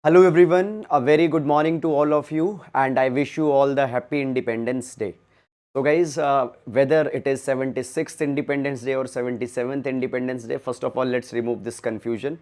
Hello everyone, a very good morning to all of you and I wish you all the happy Independence Day. So guys, whether it is 76th Independence Day or 77th Independence Day, first of all let's remove this confusion.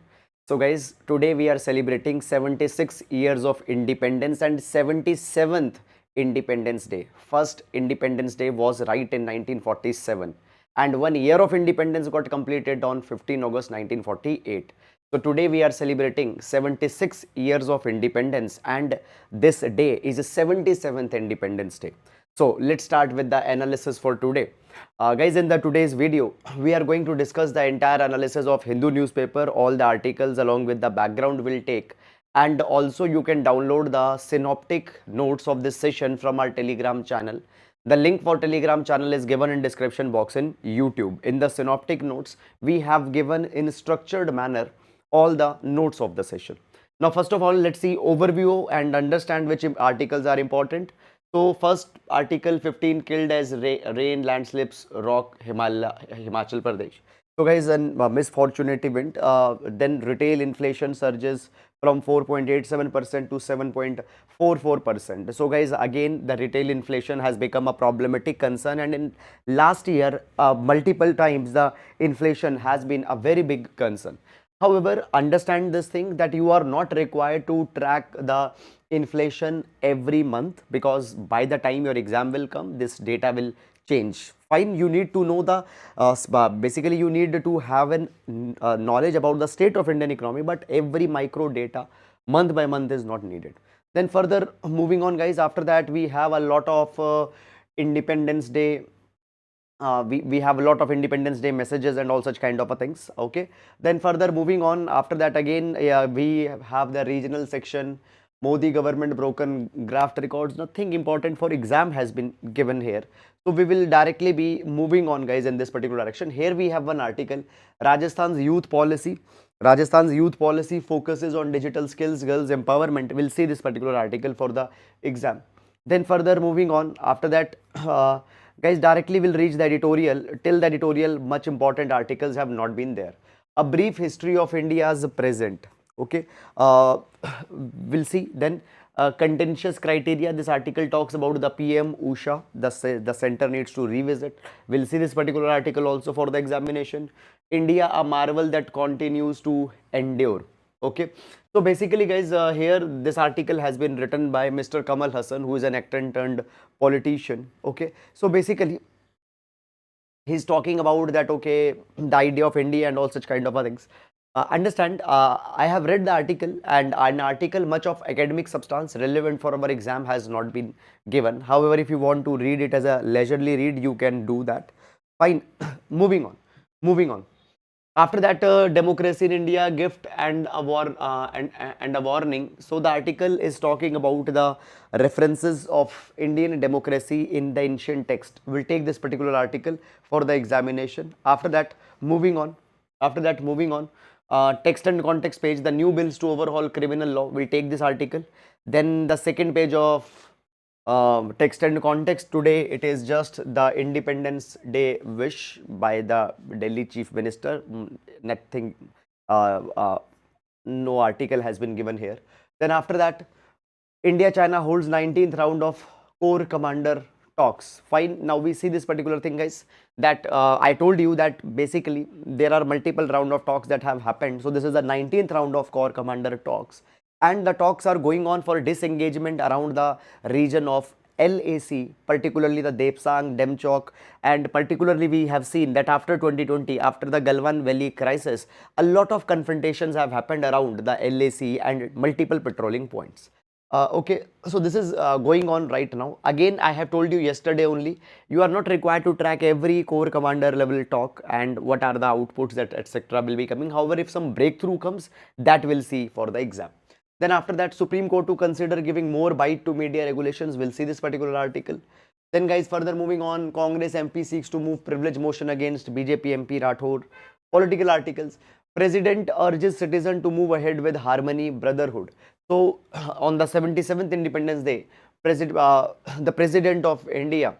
So guys, today we are celebrating 76 years of independence and 77th Independence Day. First Independence Day was right in 1947 and 1 year of independence got completed on 15 August 1948. So today we are celebrating 76 years of independence and this day is 77th Independence Day. So let's start with the analysis for today. Guys, in the today's video, we are going to discuss the entire analysis of Hindu newspaper, all the articles along with the background we'll take. And also you can download the synoptic notes of this session from our Telegram channel. The link for Telegram channel is given in description box in YouTube. In the synoptic notes, we have given in structured manner all the notes of the session. Now, first of all, let's see overview and understand which articles are important. So, first article 15 killed as rain, landslips, rock, Himachal Pradesh. So, guys, a misfortunate event. Then retail inflation surges from 4.87% to 7.44%. So, guys, again, the retail inflation has become a problematic concern, and in last year, multiple times the inflation has been a very big concern. However, understand this thing that you are not required to track the inflation every month, because by the time your exam will come, this data will change. Fine, you need to know the basically you need to have an knowledge about the state of Indian economy, but every micro data month by month is not needed. Then further moving on, guys, after that we have a lot of Independence Day, we have a lot of Independence Day messages and all such kind of things. Okay, then further moving on, after that again we have the regional section. Modi government broken graft records. Nothing important for exam has been given here, so we will directly be moving on, guys, in this particular direction. Here we have one article, Rajasthan's youth policy. Rajasthan's youth policy focuses on digital skills, girls empowerment. We'll see this particular article for the exam. Then further moving on, after that guys, directly will reach the editorial. Till the editorial, much important articles have not been there. A brief history of India's present. Okay, we'll see. Then contentious criteria. This article talks about the PM Usha. The center needs to revisit. We'll see this particular article also for the examination. India, a marvel that continues to endure. Okay, so basically, guys, here this article has been written by Mr. Kamal Hassan, who is an actor turned politician. Okay, so basically he's talking about that, okay, the idea of India and all such kind of things. Understand, I have read the article, and an article much of academic substance relevant for our exam has not been given. However, if you want to read it as a leisurely read, you can do that. Fine. Moving on. After that, democracy in India, gift and a and a warning. So the article is talking about the references of Indian democracy in the ancient text. We'll take this particular article for the examination. After that, moving on. Text and context page, the new bills to overhaul criminal law. We'll take this article. Then the second page of text and context, today it is just the Independence Day wish by the Delhi Chief Minister. Nothing, no article has been given here. Then after that, India China holds 19th round of core commander talks. Fine, now we see this particular thing, guys, that I told you that basically there are multiple round of talks that have happened. So this is the 19th round of core commander talks, and the talks are going on for disengagement around the region of LAC, particularly the Depsang, Demchok, and particularly we have seen that after 2020, after the Galwan Valley crisis, a lot of confrontations have happened around the LAC and multiple patrolling points. Okay, so this is going on right now. Again, I have told you yesterday only, you are not required to track every core commander level talk and what are the outputs that etc. will be coming. However, if some breakthrough comes, that we'll see for the exam. Then after that, Supreme Court to consider giving more bite to media regulations. We'll see this particular article. Then, guys, further moving on, Congress MP seeks to move privilege motion against BJP MP Rathore. Political articles. President urges citizen to move ahead with harmony, brotherhood. So, on the 77th Independence Day, the President of India,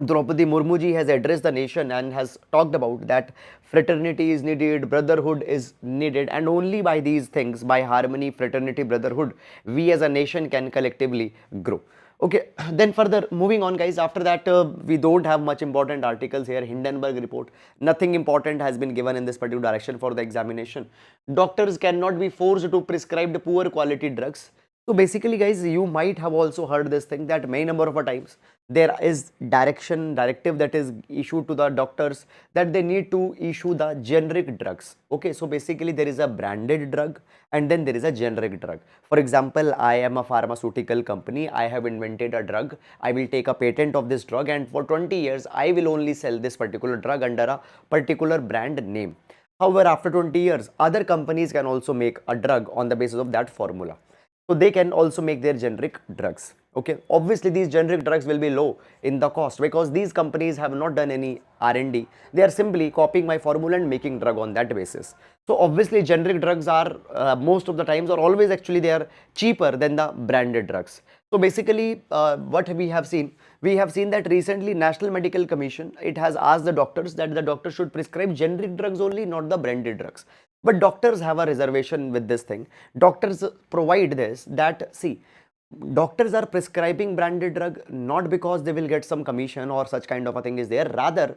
Draupadi Murmu ji has addressed the nation and has talked about that fraternity is needed, brotherhood is needed, and only by these things, by harmony, fraternity, brotherhood, we as a nation can collectively grow. Okay, then further moving on, guys. After that, we don't have much important articles here. Hindenburg report, nothing important has been given in this particular direction for the examination. Doctors cannot be forced to prescribe the poor quality drugs. So basically, guys, you might have also heard this thing that many number of times there is directive that is issued to the doctors that they need to issue the generic drugs. Okay, so basically there is a branded drug and then there is a generic drug. For example, I am a pharmaceutical company. I have invented a drug. I will take a patent of this drug, and for 20 years I will only sell this particular drug under a particular brand name. However, after 20 years, other companies can also make a drug on the basis of that formula. So they can also make their generic drugs. Okay, obviously these generic drugs will be low in the cost because these companies have not done any R&D. They are simply copying my formula and making drug on that basis. So obviously generic drugs are most of the times, or always actually, they are cheaper than the branded drugs. So basically what we have seen that recently National Medical Commission, it has asked the doctors that the doctor should prescribe generic drugs only, not the branded drugs. But doctors have a reservation with this thing. Doctors provide this that, see, doctors are prescribing branded drug not because they will get some commission or such kind of a thing is there. Rather,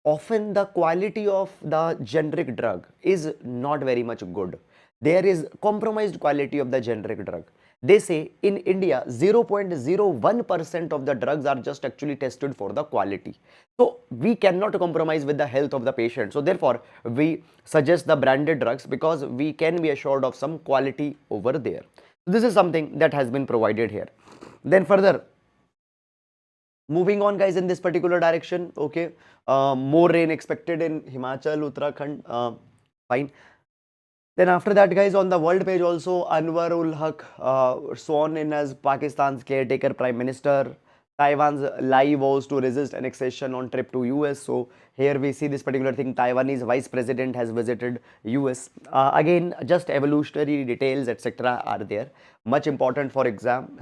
often the quality of the generic drug is not very much good. There is compromised quality of the generic drug. They say in India 0.01% of the drugs are just actually tested for the quality. So we cannot compromise with the health of the patient. So therefore we suggest the branded drugs because we can be assured of some quality over there. This is something that has been provided here. Then further moving on, guys, in this particular direction. Okay, more rain expected in Himachal, Uttarakhand. Fine. Then after that, guys, on the world page also, Anwar ul Haq sworn in as Pakistan's caretaker prime minister. Taiwan's lie was to resist annexation on trip to US. So here we see this particular thing. Taiwanese vice president has visited US. Again, just evolutionary details, etc. are there. Much important for exam.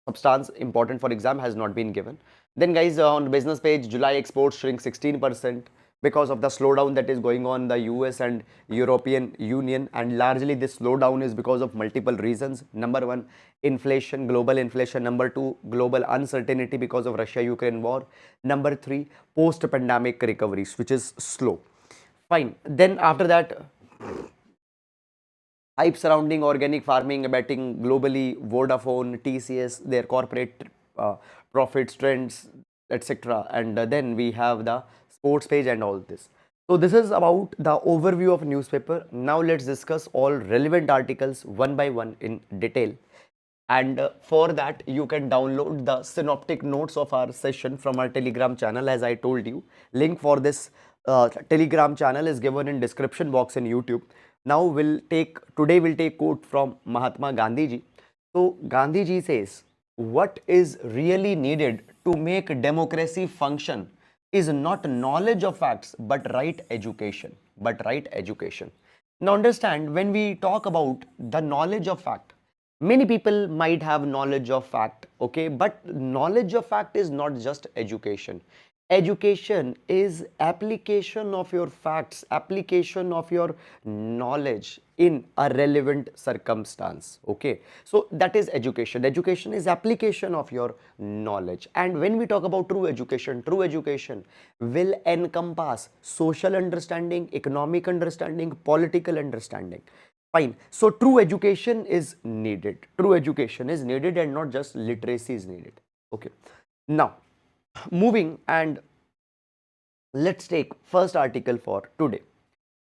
Substance important for exam has not been given. Then, guys, on business page, July exports shrink 16% because of the slowdown that is going on in the US and European Union, and largely this slowdown is because of multiple reasons. Number one, inflation, global inflation. Number two, global uncertainty because of Russia-Ukraine war. Number three, post-pandemic recoveries, which is slow. Fine. Then after that, hype surrounding organic farming betting globally, Vodafone, TCS, their corporate profits, trends, etc. And then we have the sports page and all this. So this is about the overview of newspaper. Now let's discuss all relevant articles one by one in detail. And for that, you can download the synoptic notes of our session from our Telegram channel. As I told you, link for this Telegram channel is given in description box in YouTube. Now today we'll take quote from Mahatma Gandhi ji. So Gandhi ji says, what is really needed to make democracy function is not knowledge of facts, but right education. Now understand, when we talk about the knowledge of fact, many people might have knowledge of fact, okay, but knowledge of fact is not just education. Education is application of your facts, application of your knowledge in a relevant circumstance. Okay, so that is education. Education is application of your knowledge. And when we talk about true education will encompass social understanding, economic understanding, political understanding. Fine. So true education is needed. True education is needed and not just literacy is needed. Okay. Now, moving, and let's take first article for today.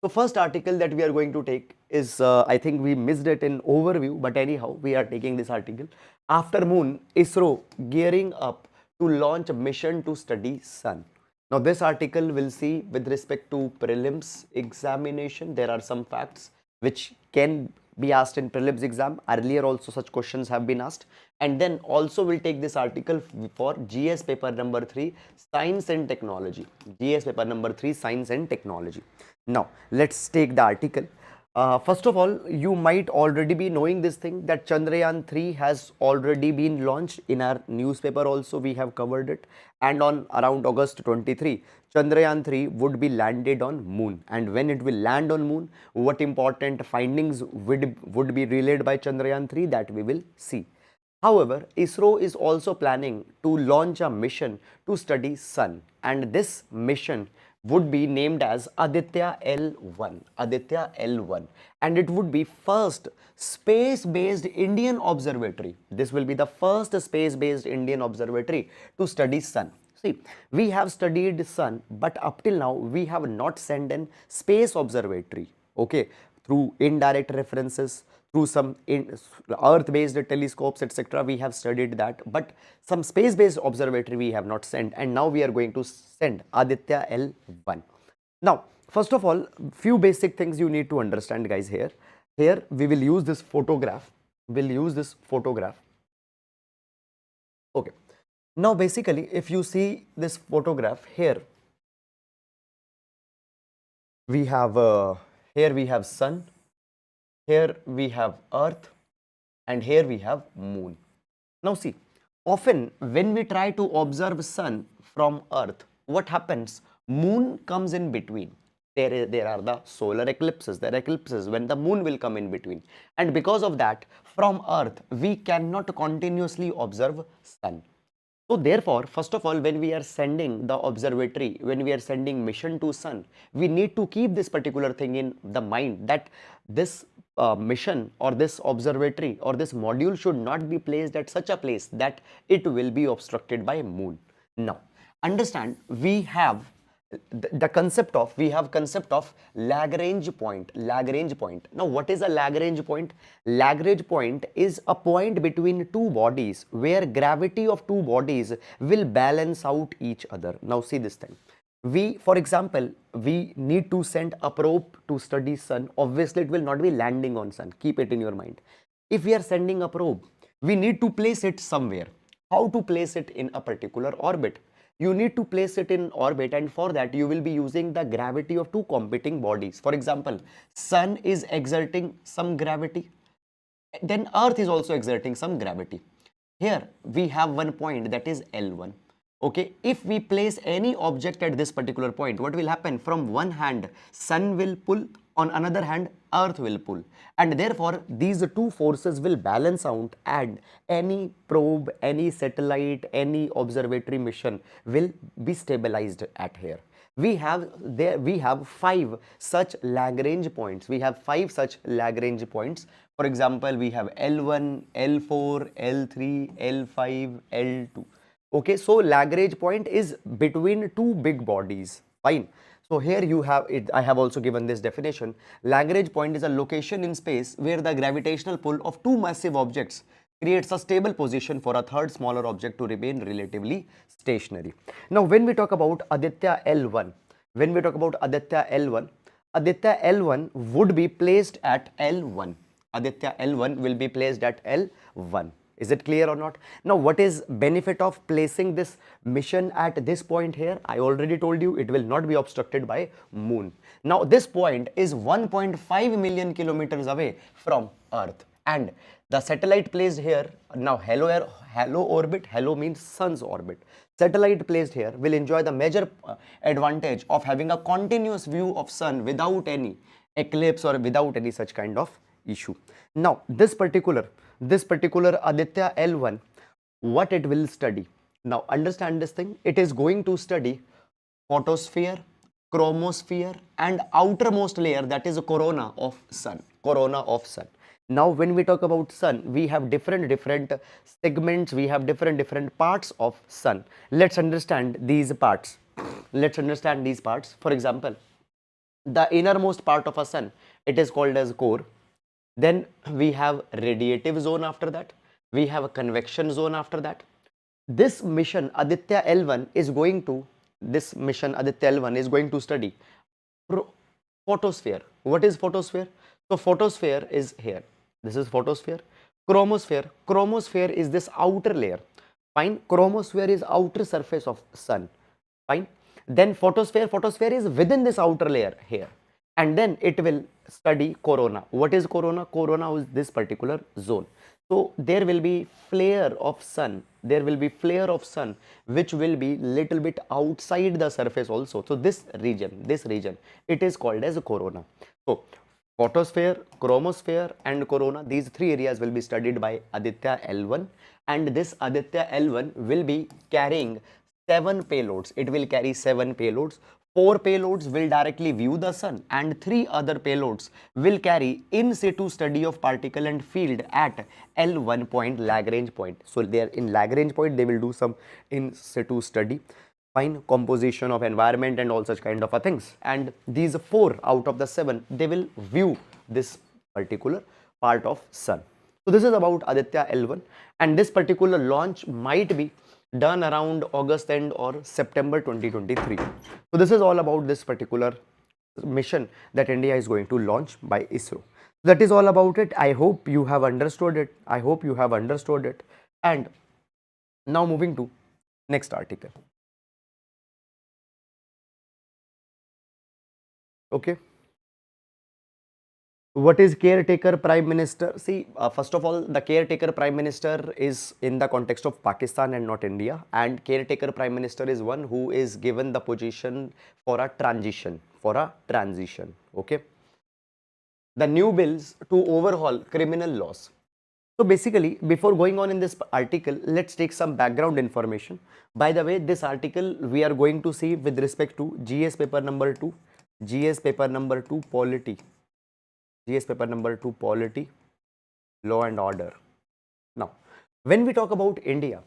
So first article that we are going to take is, I think we missed it in overview, but anyhow, we are taking this article. After Moon, ISRO gearing up to launch a mission to study Sun. Now this article will see with respect to prelims examination, there are some facts which can be asked in prelims exam. Earlier also such questions have been asked. And then also we'll take this article for GS paper number 3, Science and Technology. GS paper number 3, Science and Technology. Now let's take the article. First of all, you might already be knowing this thing that Chandrayaan 3 has already been launched in our newspaper also. We have covered it. And on around August 23, Chandrayaan 3 would be landed on moon. And when it will land on moon, what important findings would be relayed by Chandrayaan 3, that we will see. However, ISRO is also planning to launch a mission to study sun, and this mission would be named as Aditya L1, Aditya L1, and it would be first space-based Indian observatory. This will be the first space-based Indian observatory to study sun. See, we have studied sun, but up till now we have not sent an space observatory, okay, through indirect references, through some earth-based telescopes, etc. We have studied that, but some space-based observatory we have not sent, and now we are going to send Aditya L1. Now, first of all, few basic things you need to understand, guys. Here we will use this photograph. We'll use this photograph. Okay. Now, basically, if you see this photograph here, we have here we have sun, here we have earth, and here we have moon. Now see, often when we try to observe sun from earth, what happens? Moon comes in between. There are the solar eclipses. There are eclipses when the moon will come in between. And because of that, from earth, we cannot continuously observe sun. So therefore, first of all, when we are sending the observatory, when we are sending mission to sun, we need to keep this particular thing in the mind, that this mission or this observatory or this module should not be placed at such a place that it will be obstructed by moon. Now, understand, we have the concept of, Lagrange point. Now, what is a Lagrange point? Lagrange point is a point between two bodies where gravity of two bodies will balance out each other. Now see this thing. For example, we need to send a probe to study sun. Obviously, it will not be landing on sun. Keep it in your mind. If we are sending a probe, we need to place it somewhere. How to place it in a particular orbit? You need to place it in orbit, and for that you will be using the gravity of two competing bodies. For example, sun is exerting some gravity, then earth is also exerting some gravity. Here we have one point, that is L1. Okay, if we place any object at this particular point, what will happen? From one hand, sun will pull, on another hand, earth will pull, and therefore these two forces will balance out, and any probe, any satellite, any observatory mission will be stabilized at here. We have five such Lagrange points. We have five such Lagrange points. For example, we have L1, L4, L3, L5, L2. Okay, so Lagrange point is between two big bodies. Fine. So here you have it. I have also given this definition. Lagrange point is a location in space where the gravitational pull of two massive objects creates a stable position for a third smaller object to remain relatively stationary. Now, when we talk about Aditya L1, Aditya L1 would be placed at L1. Aditya L1 will be placed at L1. Is it clear or not? Now, what is benefit of placing this mission at this point here? I already told you it will not be obstructed by moon. Now, this point is 1.5 million kilometers away from Earth, and the satellite placed here, now halo orbit, halo means sun's orbit. Satellite placed here will enjoy the major advantage of having a continuous view of sun without any eclipse or without any such kind of issue. Now, this particular Aditya L1, what it will study? Now, understand this thing. It is going to study photosphere, chromosphere, and outermost layer, that is a corona of sun. Now, when we talk about sun, we have different segments. We have different parts of sun. Let's understand these parts. For example, the innermost part of a sun, it is called as core. Then we have radiative zone. After that, we have a convection zone. After that, this mission Aditya L1 is going to study photosphere. What is photosphere? So photosphere is here. This is photosphere. Chromosphere is this outer layer. Fine. Chromosphere is outer surface of sun. Fine. Then photosphere is within this outer layer here. and then it will study corona. What is corona? Corona is this particular zone. So there will be flare of sun. There will be flare of sun which will be little bit outside the surface also. So this region, it is called as a corona. So photosphere, chromosphere and corona, these three areas will be studied by Aditya L1, and this Aditya L1 will be carrying 7 payloads. It will carry 7 payloads. 4 payloads will directly view the sun and 3 other payloads will carry in situ study of particle and field at L1 point, Lagrange point. So there in Lagrange point they will do some in situ study, fine, composition of environment and all such kind of a things, and these 4 out of the 7 they will view this particular part of sun. So this is about Aditya L1, and this particular launch might be done around August end or September 2023. So this is all about this particular mission that India is going to launch by ISRO. That is all about it. I hope you have understood it. I hope you have understood it. And now moving to next article. Okay. What is caretaker prime minister? See, first of all, the caretaker prime minister is in the context of Pakistan and not India, and caretaker prime minister is one who is given the position for a transition, okay. The new bills to overhaul criminal laws. So basically, before going on in this article, let's take some background information. By the way, this article we are going to see with respect to GS paper number 2, GS paper number 2 polity, GS paper number 2 polity, law and order. Now, when we talk about India,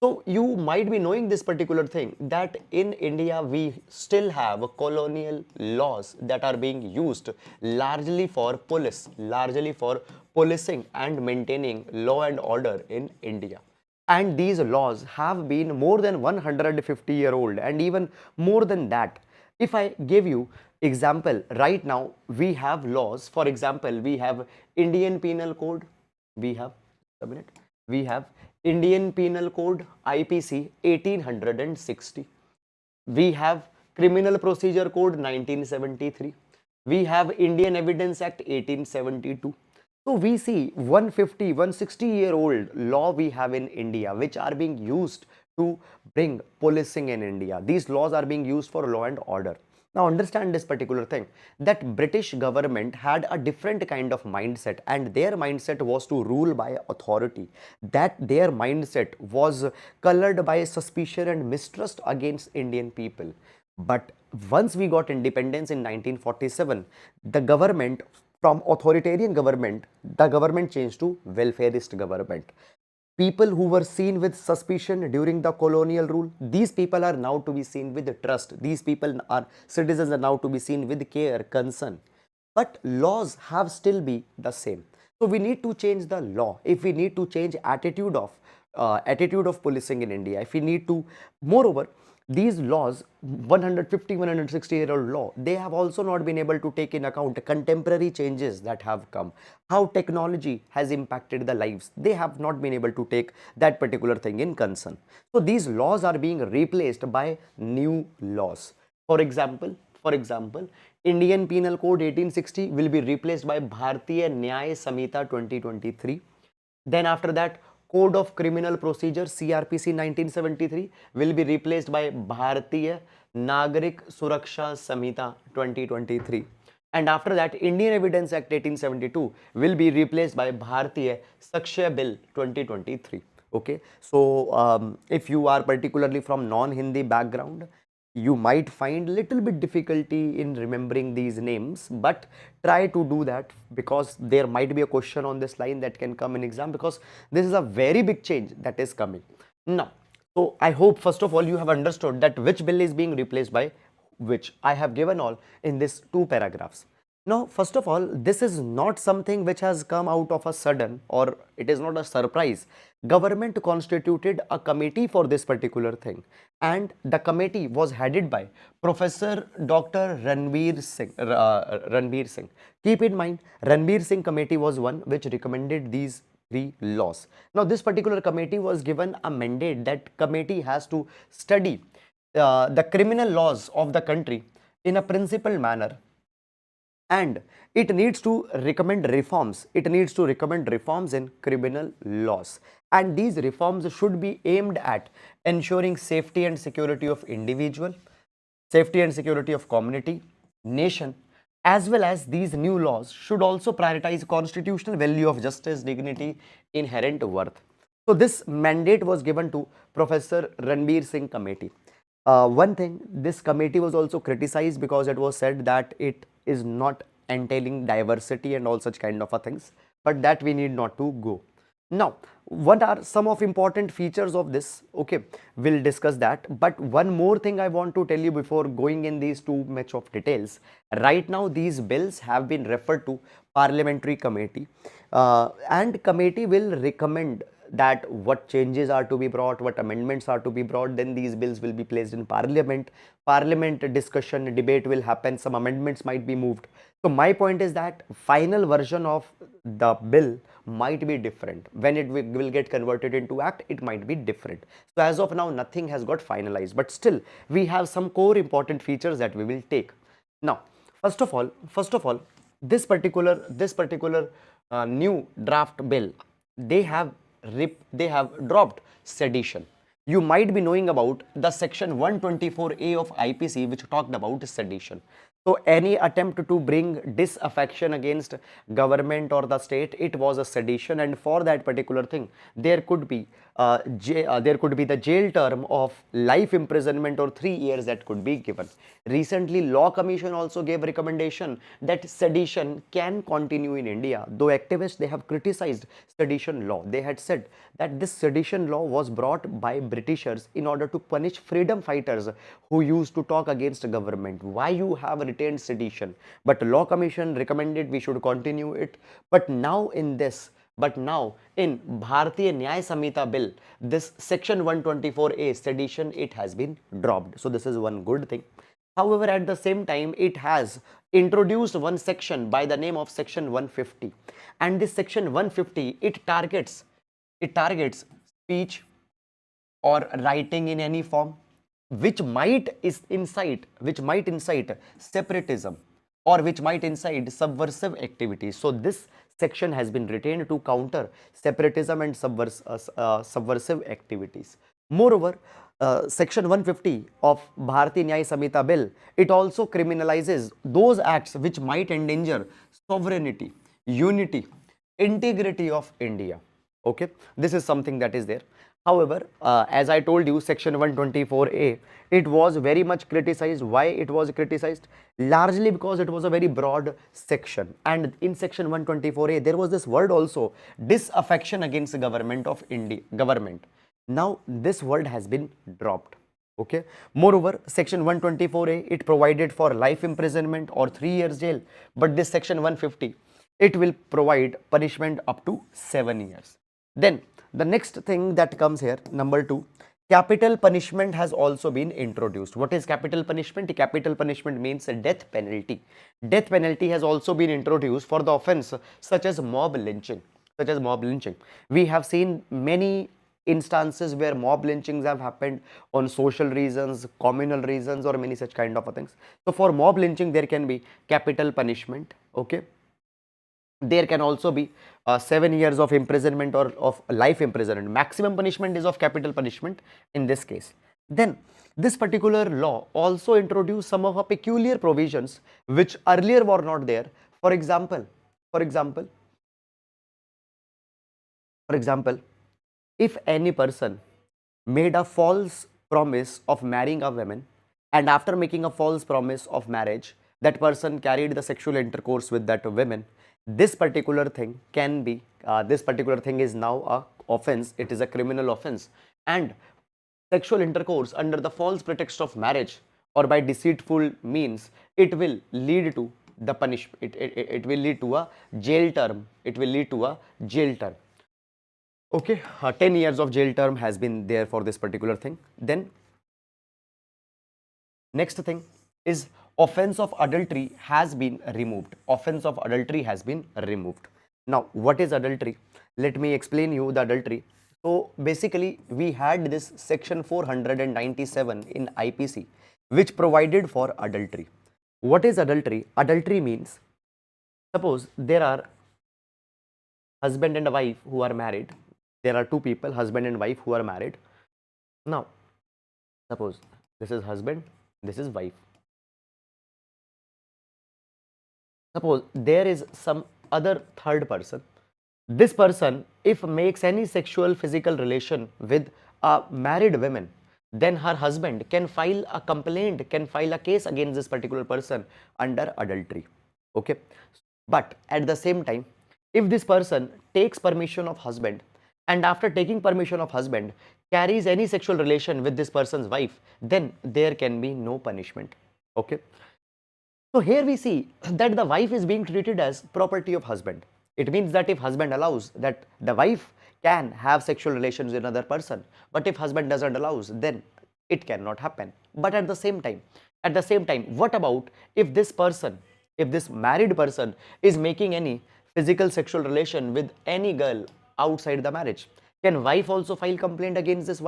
so you might be knowing this particular thing, that in India we still have colonial laws that are being used largely for police, largely for policing and maintaining law and order in India. And these laws have been more than 150-year-old and even more than that. If I give you example, right now we have laws. For example, we have Indian Penal Code, we have a minute, we have Indian Penal Code IPC 1860, we have Criminal Procedure Code 1973, we have Indian Evidence Act 1872. So we see 150, 160-year-old law we have in India which are being used to bring policing in India. These laws are being used for law and order. Now understand this particular thing, that British government had a different kind of mindset, and their mindset was to rule by authority. That their mindset was colored by suspicion and mistrust against Indian people. But once we got independence in 1947, the government, from authoritarian government, the government changed to welfareist government. People who were seen with suspicion during the colonial rule, these people are now to be seen with trust. These people are citizens are now to be seen with care, concern. But laws have still be the same. So we need to change the law. If we need to change attitude of policing in India, if we need to, moreover, these laws, 150, 160-year-old law, they have also not been able to take in account contemporary changes that have come, how technology has impacted the lives. They have not been able to take that particular thing in concern. So these laws are being replaced by new laws. For example, Indian Penal Code 1860 will be replaced by Bharatiya Nyaya Samhita 2023. Then after that, Code of Criminal Procedure CRPC 1973 will be replaced by Bharatiya Nagarik Suraksha Samhita 2023. And after that, Indian Evidence Act 1872 will be replaced by Bharatiya Sakshya Bill 2023. Okay, so if you are particularly from non-Hindi background, you might find little bit difficulty in remembering these names, but try to do that, because there might be a question on this line that can come in exam, because this is a very big change that is coming now. So I hope first of all you have understood that which bill is being replaced by which. I have given all in this 2 paragraphs. Now, first of all, this is not something which has come out of a sudden, or it is not a surprise. Government constituted a committee for this particular thing, and the committee was headed by Professor Dr. Ranveer Singh. Ranveer Singh. Keep in mind, Ranveer Singh committee was one which recommended these 3 laws. Now, this particular committee was given a mandate that committee has to study the criminal laws of the country in a principled manner, and it needs to recommend reforms. It needs to recommend reforms in criminal laws, and these reforms should be aimed at ensuring safety and security of individual, safety and security of community, nation, as well as these new laws should also prioritize constitutional value of justice, dignity, inherent worth. So this mandate was given to Professor Ranbir Singh committee. One thing, this committee was also criticized because it was said that it is not entailing diversity and all such kind of a things, but that we need not to go. Now, what are some of important features of this? Okay, we'll discuss that. But one more thing I want to tell you before going in these too much of details. Right now, these bills have been referred to parliamentary committee, and committee will recommend that what changes are to be brought, what amendments are to be brought. Then these bills will be placed in parliament. Parliament discussion, debate will happen. Some amendments might be moved. So my point is that final version of the bill might be different. When it will get converted into act, it might be different. So as of now, nothing has got finalized, but still we have some core important features that we will take. Now, first of all, this particular new draft bill, they have they have dropped sedition. You might be knowing about the section 124A of IPC, which talked about sedition. So any attempt to bring disaffection against government or the state, it was a sedition, and for that particular thing, there could be the jail term of life imprisonment or 3 years that could be given. Recently, Law Commission also gave recommendation that sedition can continue in India. Though activists, they have criticized sedition law. They had said that this sedition law was brought by Britishers in order to punish freedom fighters who used to talk against government. Why you have retained sedition? But Law Commission recommended we should continue it. But now in Bharatiya Nyaya Samhita bill, this section 124A sedition, it has been dropped. So this is one good thing. However, at the same time, it has introduced one section by the name of section 150, and this section 150, it targets speech or writing in any form which might incite separatism, or which might incite subversive activities. So this section has been retained to counter separatism and subversive activities. Moreover, section 150 of Bharati Nyaya Samhita bill, it also criminalizes those acts which might endanger sovereignty, unity, integrity of India. Okay, this is something that is there. However, as I told you, section 124A, it was very much criticized. Why it was criticized? Largely because it was a very broad section, and in section 124A, there was this word also, disaffection against the government of India, government. Now, this word has been dropped. Okay. Moreover, section 124A, it provided for life imprisonment or 3 years jail, but this section 150, it will provide punishment up to 7 years. Then the next thing that comes here, number 2, capital punishment has also been introduced. What is capital punishment? Capital punishment means a death penalty. Death penalty has also been introduced for the offense such as mob lynching. We have seen many instances where mob lynchings have happened on social reasons, communal reasons, or many such kind of things. So for mob lynching, there can be capital punishment. Okay. There can also be 7 years of imprisonment or of life imprisonment. Maximum punishment is of capital punishment in this case. Then this particular law also introduced some of the peculiar provisions which earlier were not there. For example, if any person made a false promise of marrying a woman, and after making a false promise of marriage, that person carried the sexual intercourse with that woman, this particular thing can be this particular thing is now a offense. It is a criminal offense, and sexual intercourse under the false pretext of marriage or by deceitful means, it will lead to the punishment. It will lead to a jail term. Okay, 10 years of jail term has been there for this particular thing. Then next thing is offense of adultery has been removed. Now, what is adultery? Let me explain you the adultery. So basically, we had this section 497 in IPC, which provided for adultery. What is adultery? Adultery means suppose there are husband and a wife who are married. There are two people, husband and wife, who are married. Now, suppose this is husband, this is wife. Suppose there is some other third person. This person, if makes any sexual physical relation with a married woman, then her husband can file a complaint, can file a case against this particular person under adultery. Okay. But at the same time, if this person takes permission of husband, and after taking permission of husband carries any sexual relation with this person's wife, then there can be no punishment. Okay. So here we see that the wife is being treated as property of husband. It means that if husband allows, that the wife can have sexual relations with another person, but if husband doesn't allows, then it cannot happen. But at the same time, what about if this person, if this married person is making any physical sexual relation with any girl outside the marriage? Can wife also file complaint against this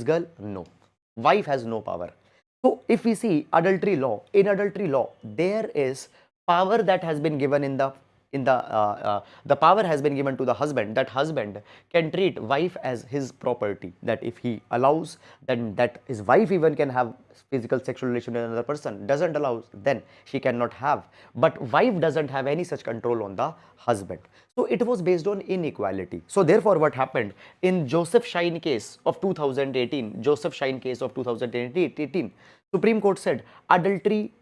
girl? No. Wife has no power. So if we see adultery law, in adultery law, there is power that has been given the power has been given to the husband, that husband can treat wife as his property, that if he allows, then that his wife even can have physical sexual relation with another person. Doesn't allow, then she cannot have. But wife doesn't have any such control on the husband. So it was based on inequality. So therefore what happened in Joseph Shine case of 2018, Supreme Court said adultery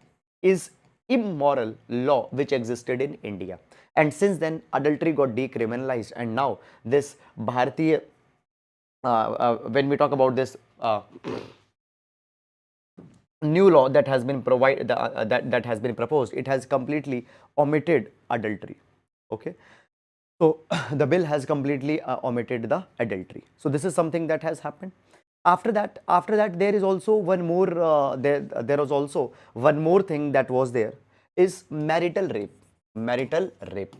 is immoral law which existed in India. And since then, adultery got decriminalized, and now this Bharatiya, when we talk about this new law that has been that has been proposed, it has completely omitted adultery. Okay, so the bill has completely omitted the adultery. So this is something that has happened. After that, there is also one more. There was also one more thing that was there, is marital rape. Marital rape.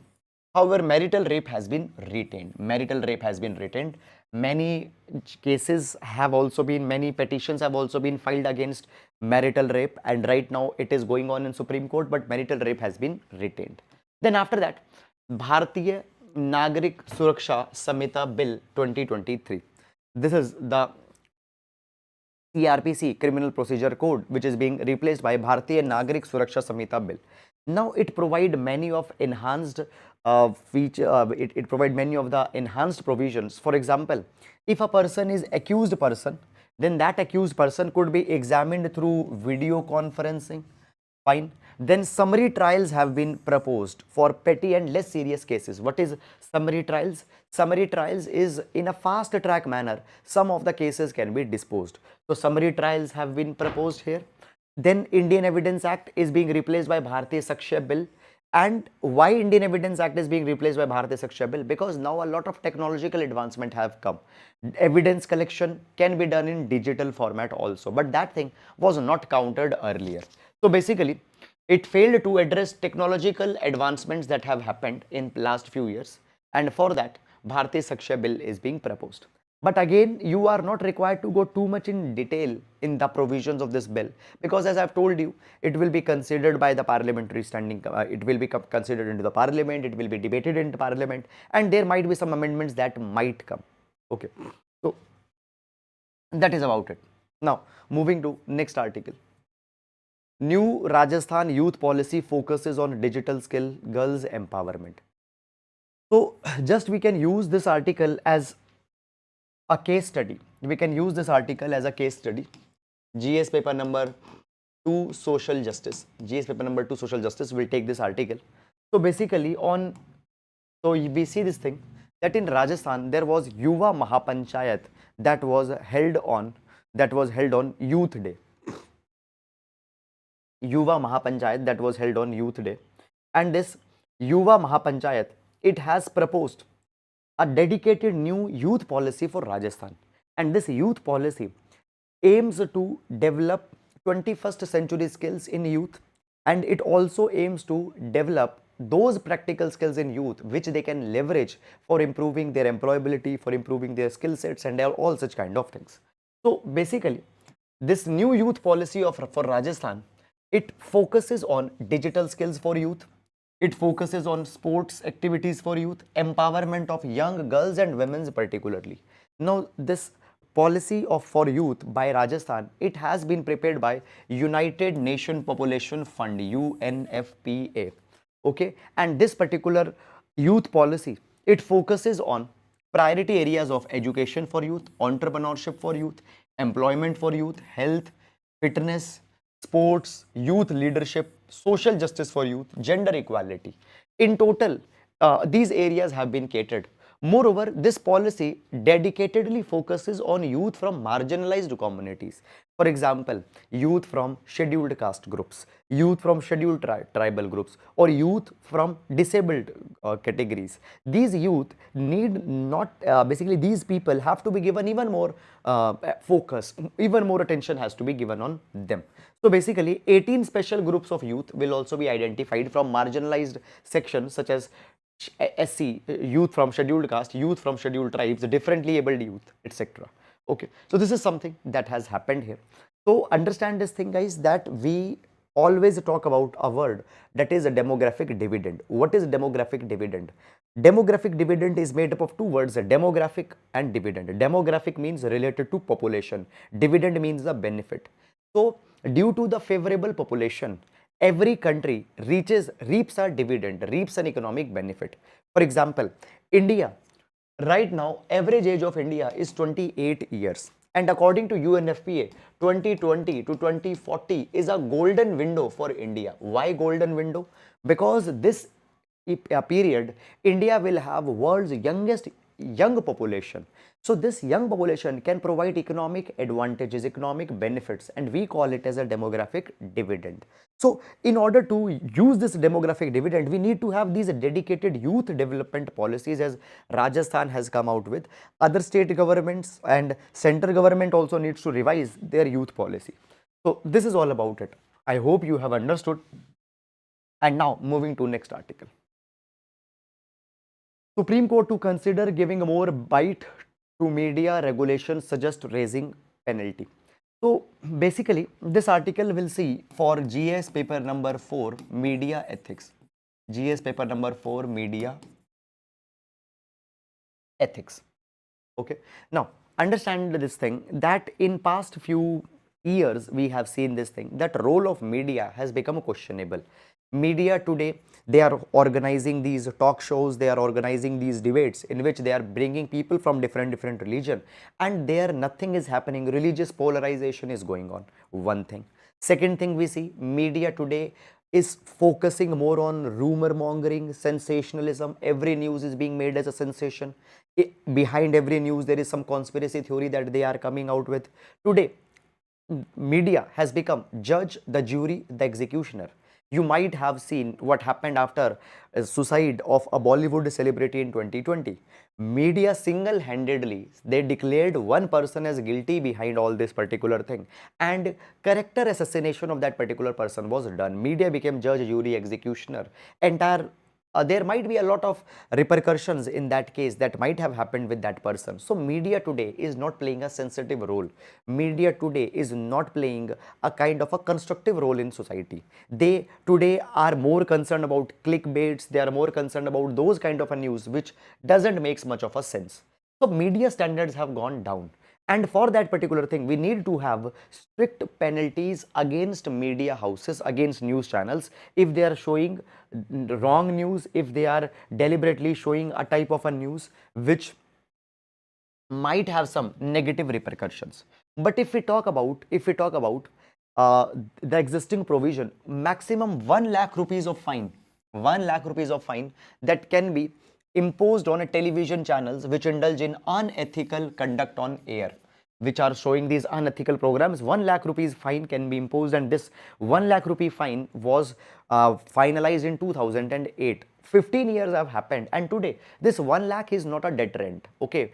However, marital rape has been retained. Many cases have also been, many petitions have also been filed against marital rape, and right now it is going on in Supreme Court, but marital rape has been retained. Then after that, Bharatiya Nagarik Suraksha Samhita Bill 2023. This is the CRPC, Criminal Procedure Code, which is being replaced by Bharatiya Nagarik Suraksha Samhita Bill. Now it provide many of enhanced it provide many of the enhanced provisions. For example, if a person is accused person, then that accused person could be examined through video conferencing. Fine. Then summary trials have been proposed for petty and less serious cases. What is summary trials? Summary trials is in a fast track manner, some of the cases can be disposed. So summary trials have been proposed here. Then Indian Evidence Act is being replaced by Bharatiya Sakshya Bill. And why Indian Evidence Act is being replaced by Bharatiya Sakshya Bill? Because now a lot of technological advancement have come. Evidence collection can be done in digital format also, but that thing was not counted earlier. So basically, it failed to address technological advancements that have happened in last few years, and for that, Bharatiya Sakshya Bill is being proposed. But again, you are not required to go too much in detail in the provisions of this bill, because as I have told you, it will be considered by the parliamentary standing, it will be considered into the parliament, it will be debated in the parliament, and there might be some amendments that might come. Okay, so that is about it. Now, moving to next article. New Rajasthan youth policy focuses on digital skill, girls empowerment. So just we can use this article as a case study. We can use this article as a case study. GS paper number 2 social justice. GS paper number 2 social justice will take this article. So basically so we see this thing that in Rajasthan there was Yuva Mahapanchayat that was held on Youth Day. Yuva Mahapanchayat that was held on Youth Day, and this Yuva Mahapanchayat, it has proposed a dedicated new youth policy for Rajasthan, and this youth policy aims to develop 21st century skills in youth, and it also aims to develop those practical skills in youth which they can leverage for improving their employability, for improving their skill sets, and all such kind of things. So basically, this new youth policy for Rajasthan, it focuses on digital skills for youth, It focuses on sports activities for youth, empowerment of young girls and women particularly. Now, this policy of for youth by Rajasthan, it has been prepared by United Nation Population Fund, UNFPA. Okay, and this particular youth policy, it focuses on priority areas of education for youth, entrepreneurship for youth, employment for youth, health, fitness, sports, youth leadership, social justice for youth, gender equality. In total, these areas have been catered. Moreover, this policy dedicatedly focuses on youth from marginalized communities. For example, youth from scheduled caste groups, youth from scheduled tribal groups, or youth from disabled categories. These youth need not, basically, these people have to be given even more focus, even more attention has to be given on them. So basically, 18 special groups of youth will also be identified from marginalized sections such as SC, youth from scheduled caste, youth from scheduled tribes, differently abled youth, etc. Okay, so this is something that has happened here. So understand this thing, guys, that we always talk about a word that is a demographic dividend. What is demographic dividend? Demographic dividend is made up of two words, demographic and dividend. Demographic means related to population. Dividend means the benefit. So due to the favorable population, every country reaps a dividend, reaps an economic benefit. For example, India, right now, average age of India is 28 years. And according to UNFPA, 2020 to 2040 is a golden window for India. Why golden window? Because this period, India will have world's youngest young population. So this young population can provide economic advantages, economic benefits, and we call it as a demographic dividend. So in order to use this demographic dividend, we need to have these dedicated youth development policies, as Rajasthan has come out with. Other state governments and central government also needs to revise their youth policy. So this is all about it. I hope you have understood. And now moving to next article. Supreme Court to consider giving more bite to media regulations, suggest raising penalty. So basically, this article will see for GS paper number 4, media ethics. GS paper number 4, media ethics. Okay. Now understand this thing, that in past few years we have seen this thing, that role of media has become questionable. Media today, they are organizing these talk shows, they are organizing these debates in which they are bringing people from different religion, and there nothing is happening. Religious polarization is going on. One thing. Second thing, we see media today is focusing more on rumor mongering, sensationalism. Every news is being made as a sensation. Behind every news there is some conspiracy theory that they are coming out with. Today, media has become judge, the jury, the executioner. You might have seen what happened after a suicide of a Bollywood celebrity in 2020. Media single-handedly, they declared one person as guilty behind all this particular thing, and character assassination of that particular person was done. Media became judge, jury, executioner. Entire there might be a lot of repercussions in that case that might have happened with that person. So media today is not playing a sensitive role. Media today is not playing a kind of a constructive role in society. They today are more concerned about clickbaits. They are more concerned about those kind of a news which doesn't make much of a sense. So media standards have gone down. And for that particular thing, we need to have strict penalties against media houses, against news channels, if they are showing wrong news, if they are deliberately showing a type of a news which might have some negative repercussions. But if we talk about the existing provision, maximum 1 lakh rupees of fine, 1 lakh rupees of fine that can be imposed on a television channels which indulge in unethical conduct on air, which are showing these unethical programs. 1 lakh rupees fine can be imposed, and this 1 lakh rupee fine was finalized in 2008. 15 years have happened, and today this 1 lakh is not a deterrent. Okay,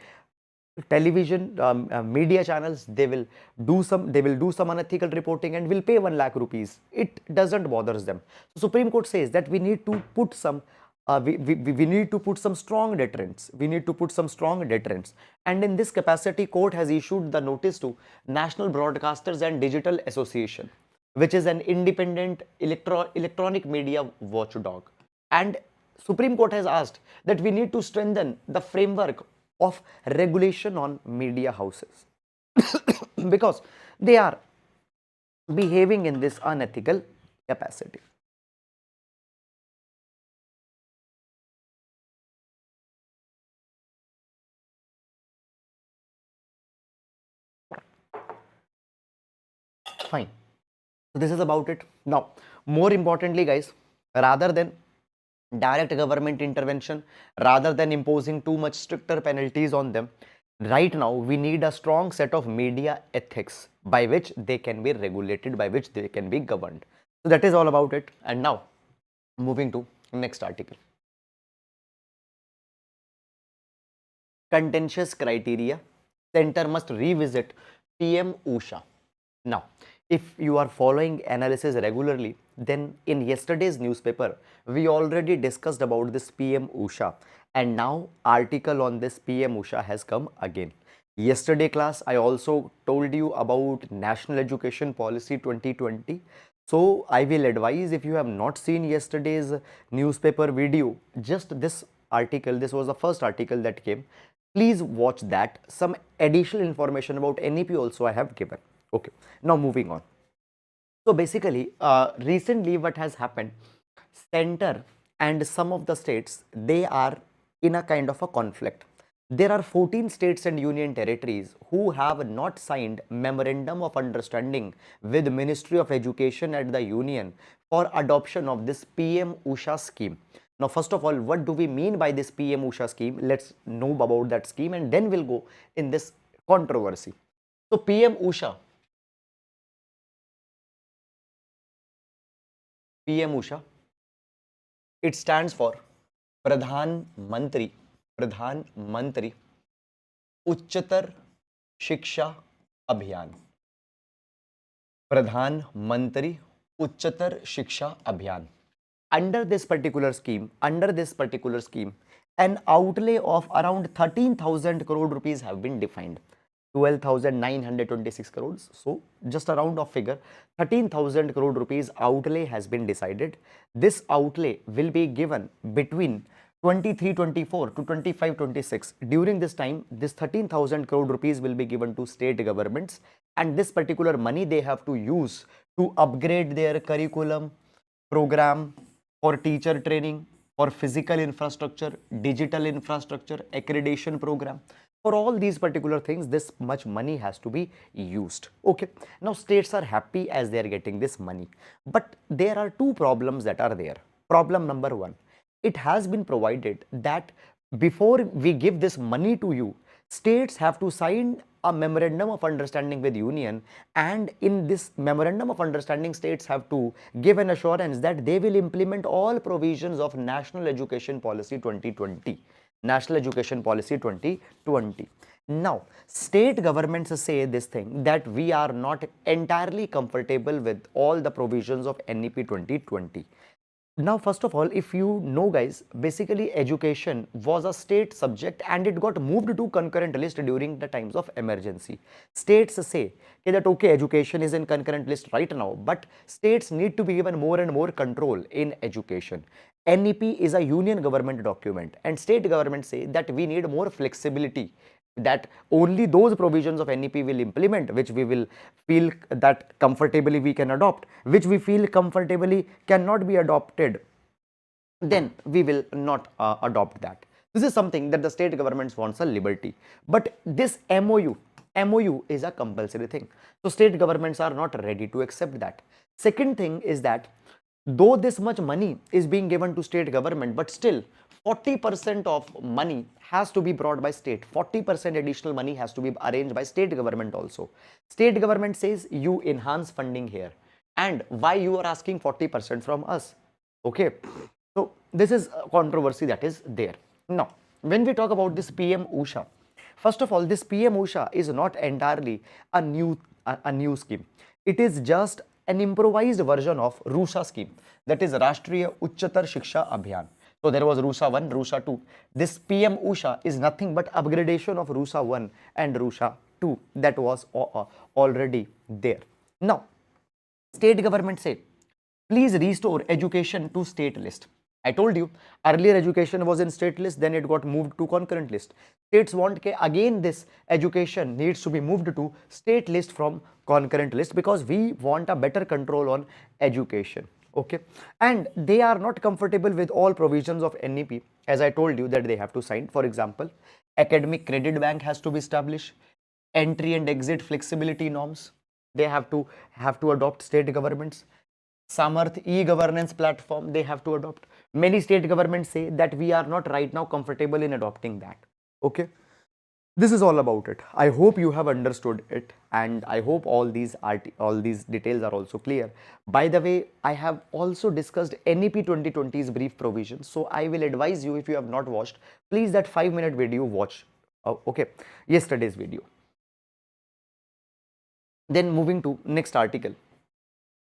television media channels, they will do some unethical reporting and will pay 1 lakh rupees. It doesn't bothers them. So Supreme Court says that we need to put some we need to put some strong deterrents. We need to put some strong deterrents. And in this capacity, court has issued the notice to National Broadcasters and Digital Association, which is an independent electronic media watchdog. And Supreme Court has asked that we need to strengthen the framework of regulation on media houses because they are behaving in this unethical capacity. Fine. So this is about it. Now, more importantly, guys, rather than direct government intervention, rather than imposing too much stricter penalties on them, right now we need a strong set of media ethics by which they can be regulated, by which they can be governed. So that is all about it. And now, moving to next article. Contentious criteria. Center must revisit PM Usha. Now, if you are following analysis regularly, then in yesterday's newspaper, we already discussed about this PM Usha, and now article on this PM Usha has come again. Yesterday class, I also told you about National Education Policy 2020. So I will advise, if you have not seen yesterday's newspaper video, just this article, this was the first article that came. Please watch that. Some additional information about NEP also I have given. Okay, now moving on. So basically, recently what has happened, center and some of the states, they are in a kind of a conflict. There are 14 states and union territories who have not signed memorandum of understanding with Ministry of Education at the union for adoption of this PM Usha scheme. Now, first of all, what do we mean by this PM Usha scheme? Let's know about that scheme and then we'll go in this controversy. So PM Usha, it stands for Pradhan Mantri Uchchatar Shiksha Abhiyan. Pradhan Mantri Uchchatar Shiksha Abhiyan. Under this particular scheme, an outlay of around 13,000 crore rupees have been defined. 12,926 crores. So just a round of figure, 13,000 crore rupees outlay has been decided. This outlay will be given between 23-24 to 25-26. During this time, this 13,000 crore rupees will be given to state governments, and this particular money they have to use to upgrade their curriculum, program, for teacher training, for physical infrastructure, digital infrastructure, accreditation program. For all these particular things, this much money has to be used. Okay, now states are happy as they are getting this money, but there are two problems that are there. Problem number one, it has been provided that before we give this money to you, states have to sign a memorandum of understanding with union, and in this memorandum of understanding, states have to give an assurance that they will implement all provisions of National Education Policy 2020. National Education Policy 2020. Now, state governments say this thing that we are not entirely comfortable with all the provisions of NEP 2020. Now, first of all, if you know, guys, basically education was a state subject and it got moved to concurrent list during the times of emergency. States say that okay, education is in concurrent list right now, but states need to be given more and more control in education. NEP is a union government document, and state governments say that we need more flexibility, that only those provisions of NEP will implement which we will feel that comfortably we can adopt, which we feel comfortably cannot be adopted, then we will not adopt that. This is something that the state governments wants a liberty, but this MOU is a compulsory thing, so state governments are not ready to accept that. Second thing is that though this much money is being given to state government, but still 40% of money has to be brought by state. 40% additional money has to be arranged by state government also. State government says you enhance funding here, and why you are asking 40% from us? Okay, so this is a controversy that is there. Now, when we talk about this PM Usha, first of all, this PM Usha is not entirely a new scheme. It is just an improvised version of RUSHA scheme, that is Rashtriya Uchchatar Shiksha Abhiyan. So there was RUSHA 1, RUSHA 2. This PM Usha is nothing but upgradation of RUSHA 1 and RUSHA 2 that was already there. Now, state government say, please restore education to state list. I told you earlier education was in state list, then it got moved to concurrent list. States want again this education needs to be moved to state list from concurrent list because we want a better control on education. Okay, and they are not comfortable with all provisions of NEP, as I told you that they have to sign. For example, academic credit bank has to be established, entry and exit flexibility norms they have to adopt. State governments, Samarth e-governance platform they have to adopt. Many state governments say that we are not right now comfortable in adopting that. Okay, this is all about it. I hope you have understood it, and I hope all these details are also clear. By the way, I have also discussed NEP 2020's brief provisions, so I will advise you, if you have not watched, please that 5-minute video watch. Okay, yesterday's video. Then moving to next article,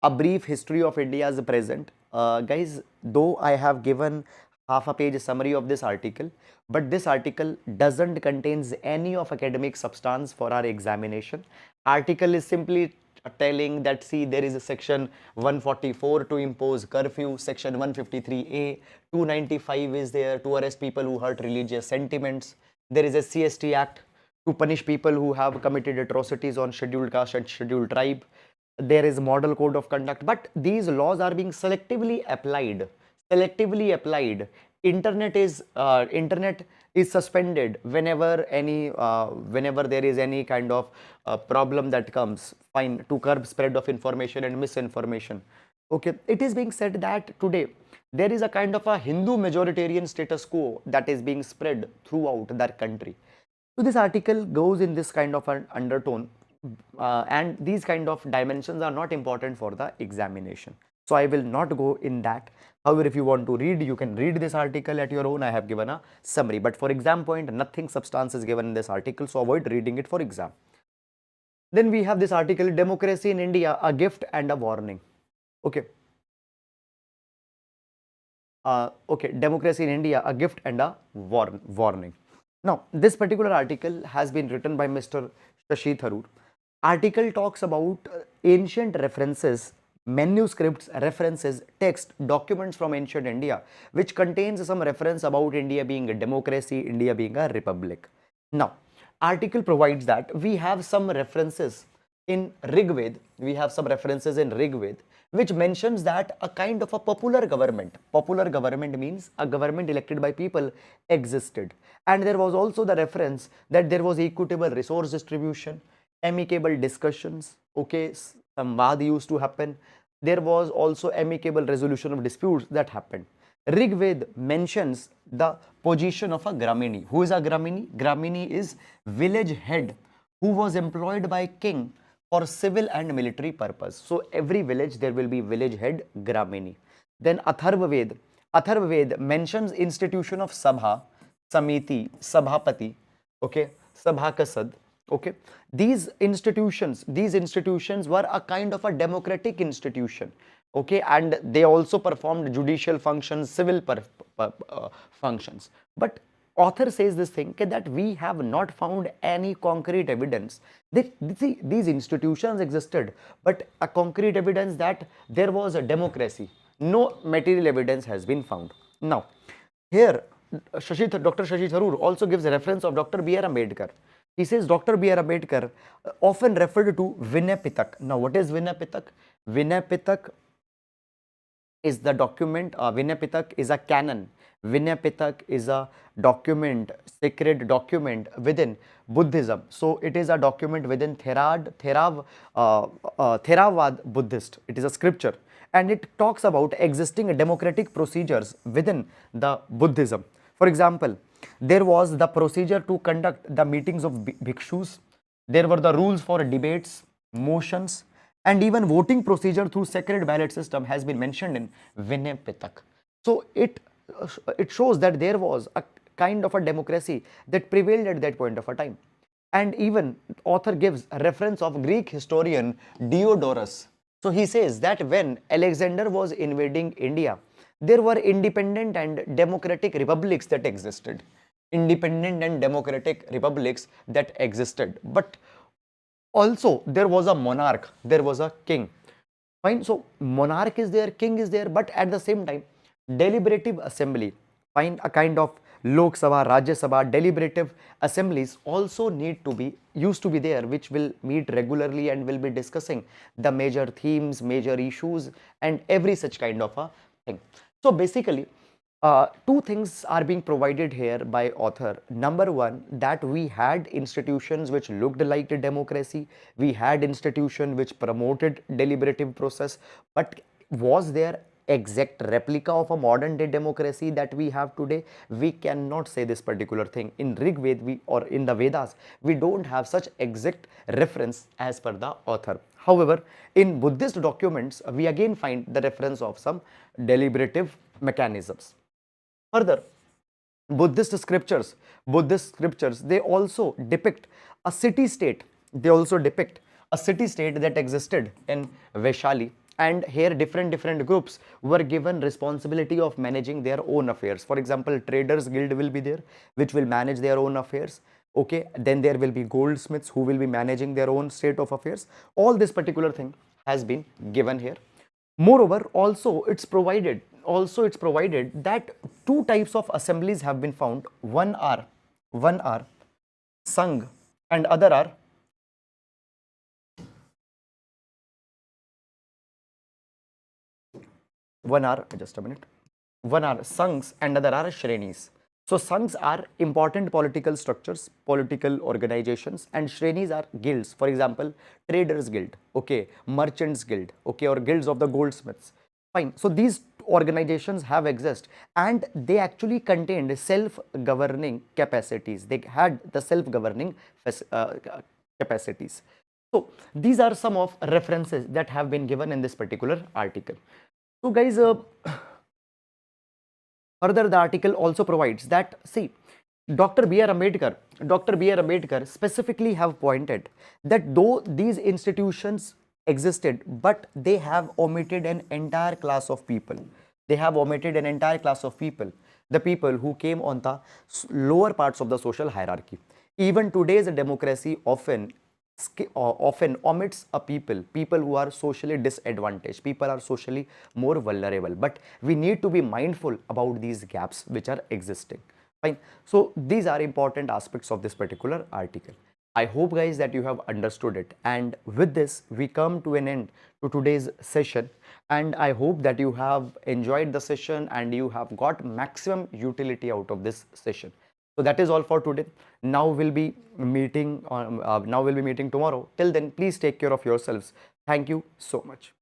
a brief history of India's present. Guys, though I have given half a page summary of this article, but this article doesn't contains any of academic substance for our examination. Article is simply telling that, see, there is a section 144 to impose curfew, section 153A, 295 is there to arrest people who hurt religious sentiments. There is a CST Act to punish people who have committed atrocities on scheduled caste and scheduled tribe. There is model code of conduct, but these laws are being selectively applied. Selectively applied. Internet is suspended whenever there is any kind of problem that comes. Fine, to curb spread of information and misinformation. Okay, it is being said that today there is a kind of a Hindu majoritarian status quo that is being spread throughout their country. So this article goes in this kind of an undertone, and these kind of dimensions are not important for the examination. So I will not go in that. However, if you want to read, you can read this article at your own. I have given a summary, but for exam point, nothing substance is given in this article, so avoid reading it for exam. Then we have this article, Democracy in India, a gift and a warning. Okay. Okay, Democracy in India, a gift and a warning. Now, this particular article has been written by Mr. Shashi Tharoor. Article talks about ancient references, manuscripts, references, text, documents from ancient India, which contains some reference about India being a democracy, India being a republic. Now, article provides that we have some references in Rig Veda, which mentions that a kind of a popular government means a government elected by people existed. And there was also the reference that there was equitable resource distribution, amicable discussions, okay, samvad used to happen. There was also amicable resolution of disputes that happened. Rig Veda mentions the position of a Gramini. Who is a Gramini? Gramini is village head who was employed by king for civil and military purpose. So every village there will be village head, Gramini. Then Atharva Veda mentions institution of Sabha, Samiti, Sabhapati, okay, Sabhakasad. Okay, these institutions were a kind of a democratic institution. Okay, and they also performed judicial functions, civil functions. But author says this thing that we have not found any concrete evidence that these institutions existed, but a concrete evidence that there was a democracy. No material evidence has been found. Now, here Dr. Shashi Tharoor also gives a reference of Dr. B.R. Ambedkar. He says Dr. B.R. Ambedkar often referred to Vinay Pitak. Now, what is Vinay Pitak? Vinay Pitak is the document. Vinay Pitak is a canon. Vinay Pitak is a document, sacred document within Buddhism. So it is a document within Theravada Buddhist. It is a scripture, and it talks about existing democratic procedures within the Buddhism. For example, there was the procedure to conduct the meetings of bhikshus. There were the rules for debates, motions, and even voting procedure through sacred ballot system has been mentioned in Vinay Pitak. So it shows that there was a kind of a democracy that prevailed at that point of a time. And even author gives a reference of Greek historian Diodorus. So he says that when Alexander was invading India, there were independent and democratic republics that existed. But also there was a monarch, there was a king. Fine, so monarch is there, king is there, but at the same time, deliberative assembly, find a kind of Lok Sabha, Rajya Sabha, deliberative assemblies also need to be used to be there, which will meet regularly and will be discussing the major themes, major issues, and every such kind of a thing. So basically, two things are being provided here by author. Number one, that we had institutions which looked like a democracy, we had institution which promoted deliberative process, but was there exact replica of a modern day democracy that we have today? We cannot say this particular thing. In Rig Ved or in the Vedas, we don't have such exact reference as per the author. However, in Buddhist documents, we again find the reference of some deliberative mechanisms. Further, Buddhist scriptures, they also depict a city state. They also depict a city state that existed in Vaishali, and here different groups were given responsibility of managing their own affairs. For example, traders guild will be there, which will manage their own affairs. Okay, then there will be goldsmiths who will be managing their own state of affairs. All this particular thing has been given here. Moreover, also it's provided that two types of assemblies have been found. One are Sangh and other are one are just a minute. One are Sanghs and other are Shrenis. So Sanghs are important political structures, political organizations, and Shrenis are guilds. For example, Traders Guild, okay, Merchants Guild, okay, or guilds of the goldsmiths. Fine. So these organizations have exist, and they actually contained self-governing capacities. They had the self-governing capacities. So these are some of references that have been given in this particular article. So guys, further, the article also provides that, see, Dr. B.R. Ambedkar specifically have pointed that though these institutions existed, but they have omitted an entire class of people. They have omitted an entire class of people, the people who came on the lower parts of the social hierarchy. Even today's democracy often omits a people who are socially disadvantaged, people are socially more vulnerable, but we need to be mindful about these gaps which are existing. Fine. So these are important aspects of this particular article. I hope guys that you have understood it, and with this we come to an end to today's session, and I hope that you have enjoyed the session and you have got maximum utility out of this session. So that is all for today. Now we'll be meeting tomorrow. Till then, please take care of yourselves. Thank you so much.